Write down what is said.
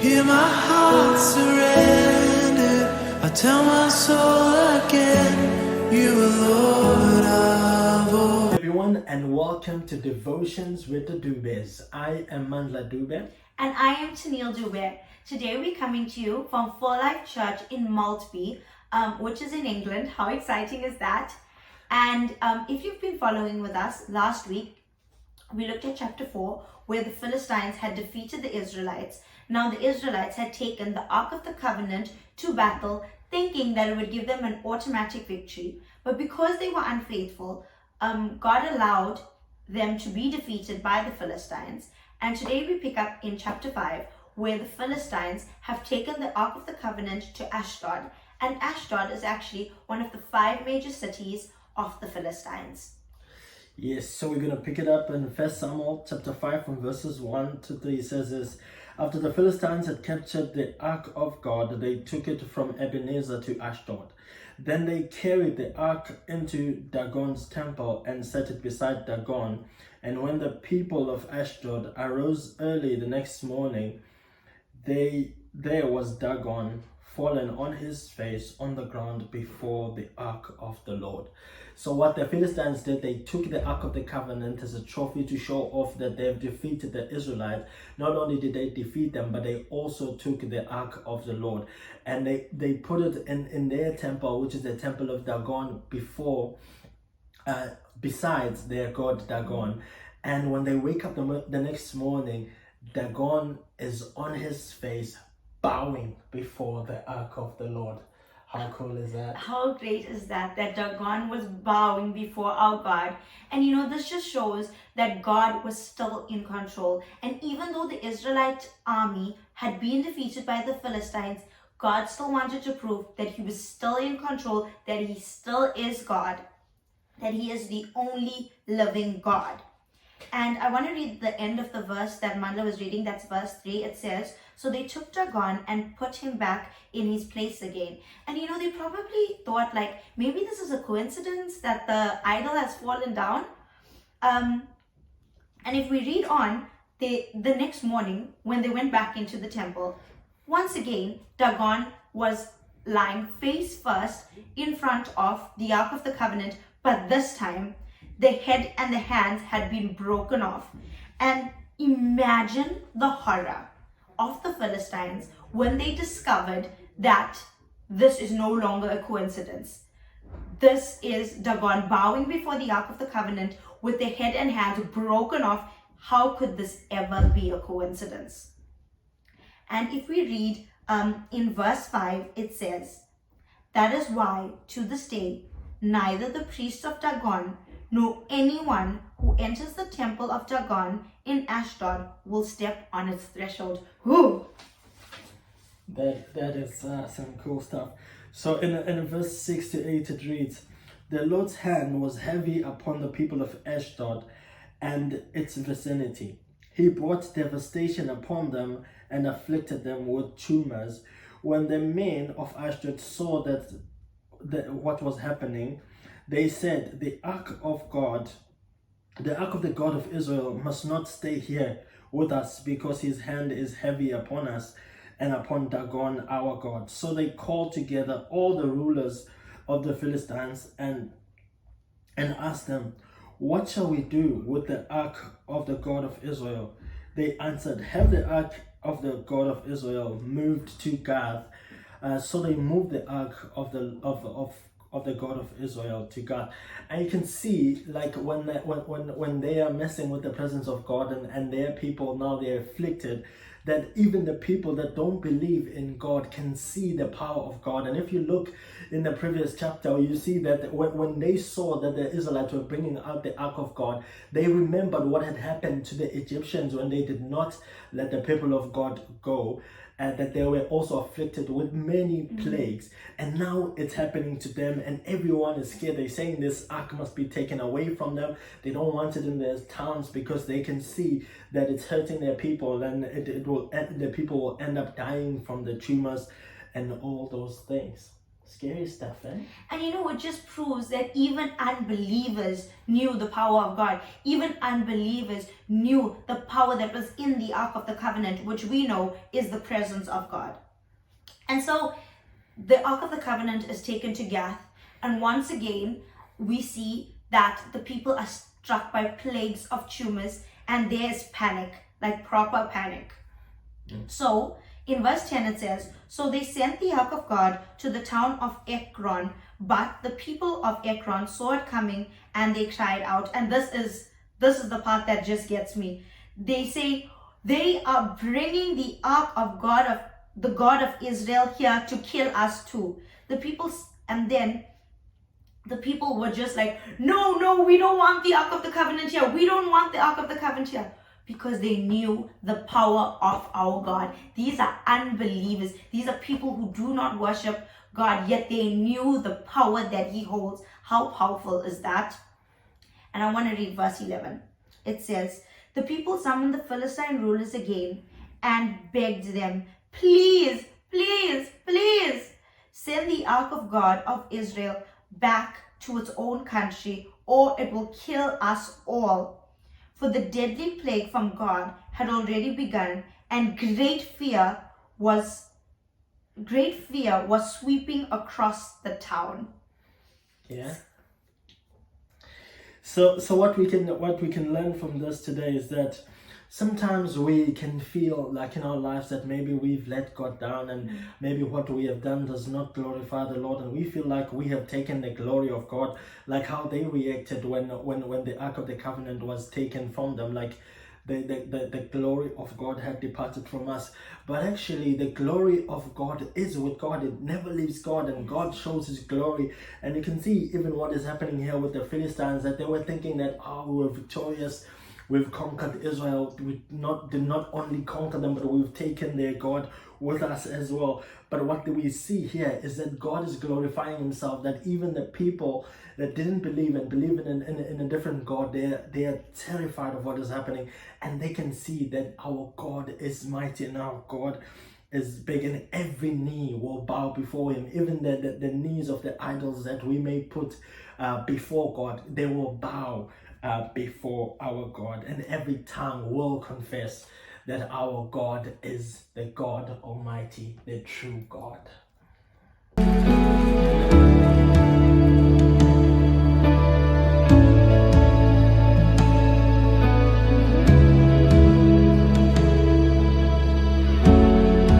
Hear my heart surrender. I tell my soul again, you are Lord of all. Everyone, and welcome to Devotions with the Dubes. I am Mandla Dube. And I am Tennille Dube. Today we're coming to you from Full Life Church in Maltby, which is in England. How exciting is that? And if you've been following with us, last week we looked at chapter 4, where the Philistines had defeated the Israelites. Now the Israelites had taken the Ark of the Covenant to battle, thinking that it would give them an automatic victory. But because they were unfaithful, God allowed them to be defeated by the Philistines. And today we pick up in chapter 5, where the Philistines have taken the Ark of the Covenant to Ashdod. And Ashdod is actually one of the 5 major cities of the Philistines. Yes, so we're going to pick it up in 1 Samuel chapter 5 from verses 1 to 3. It says this: After the Philistines had captured the Ark of God, they took it from Ebenezer to Ashdod. Then they carried the Ark into Dagon's temple and set it beside Dagon. And when the people of Ashdod arose early the next morning, there was Dagon fallen on his face on the ground before the Ark of the Lord. So what the Philistines did, they took the Ark of the Covenant as a trophy to show off that they've defeated the Israelites. Not only did they defeat them, but they also took the Ark of the Lord. And they put it in their temple, which is the temple of Dagon, besides their god Dagon. And when they wake up the next morning, Dagon is on his face, bowing before the Ark of the Lord. How cool is that? How great is that Dagon was bowing before our God. And this just shows that God was still in control. And even though the Israelite army had been defeated by the Philistines, God still wanted to prove that he was still in control, that he still is God, that he is the only living God. And I want to read the end of the verse that Mandla was reading. That's verse 3. It says, "So they took Dagon and put him back in his place again." And they probably thought, like, maybe this is a coincidence that the idol has fallen down. And if we read on, the next morning when they went back into the temple, once again Dagon was lying face first in front of the Ark of the Covenant, but this time the head and the hands had been broken off. And imagine the horror of the Philistines when they discovered that this is no longer a coincidence. This is Dagon bowing before the Ark of the Covenant with the head and hands broken off. How could this ever be a coincidence? And if we read in verse 5, it says, "That is why to this day neither the priests of Dagon nor anyone who enters the temple of Dagon in Ashdod will step on its threshold." Whew. That is some cool stuff. So in verse 6 to 8 it reads, "The Lord's hand was heavy upon the people of Ashdod and its vicinity. He brought devastation upon them and afflicted them with tumors. When the men of Ashdod saw what was happening, they said, the Ark of the God of Israel must not stay here with us, because his hand is heavy upon us and upon Dagon our God." So they called together all the rulers of the Philistines and asked them, "What shall we do with the Ark of the God of Israel?" They answered, "Have the Ark of the God of Israel moved to Gath." So they moved the Ark of the God of Israel to God. And you can see, like, when they are messing with the presence of God and their people, now they're afflicted, that even the people that don't believe in God can see the power of God. And if you look in the previous chapter, you see that when they saw that the Israelites were bringing out the Ark of God, they remembered what had happened to the Egyptians when they did not let the people of God go. That they were also afflicted with many plagues, and now it's happening to them, and everyone is scared. They're saying this ark must be taken away from them. They don't want it in their towns because they can see that it's hurting their people, and the people will end up dying from the tumors and all those things. Scary stuff, eh? And it just proves that even unbelievers knew the power of God. Even unbelievers knew the power that was in the Ark of the Covenant, which we know is the presence of God. And so the Ark of the Covenant is taken to Gath, and once again we see that the people are struck by plagues of tumors, and there's panic, like proper panic. So in verse 10 it says, so they sent the Ark of God to the town of Ekron, but the people of Ekron saw it coming and they cried out. And this is the part that just gets me. They say they are bringing the Ark of God, of the God of Israel, here to kill us too. And then the people were just like, no, we don't want the Ark of the Covenant here. We don't want the Ark of the Covenant here. Because they knew the power of our God. These are unbelievers. These are people who do not worship God, yet they knew the power that He holds. How powerful is that? And I want to read verse 11. It says, the people summoned the Philistine rulers again and begged them, please, send the Ark of God of Israel back to its own country, or it will kill us all. For the deadly plague from God had already begun, and great fear was sweeping across the town. Yeah. So what we can learn from this today is that sometimes we can feel like in our lives that maybe we've let God down, and maybe what we have done does not glorify the Lord, and we feel like we have taken the glory of God, like how they reacted when the Ark of the Covenant was taken from them, like the glory of God had departed from us. But actually the glory of God is with God. It never leaves God, and God shows His glory. And you can see even what is happening here with the Philistines, that they were thinking that, we're victorious, we've conquered Israel. We did not only conquer them, but we've taken their God with us as well. But what do we see here is that God is glorifying Himself, that even the people that didn't believe and believe in a different God, they are terrified of what is happening, and they can see that our God is mighty and our God is big, and every knee will bow before Him. Even the knees of the idols that we may put before God, they will bow before our God, and every tongue will confess that our God is the God Almighty, the true God.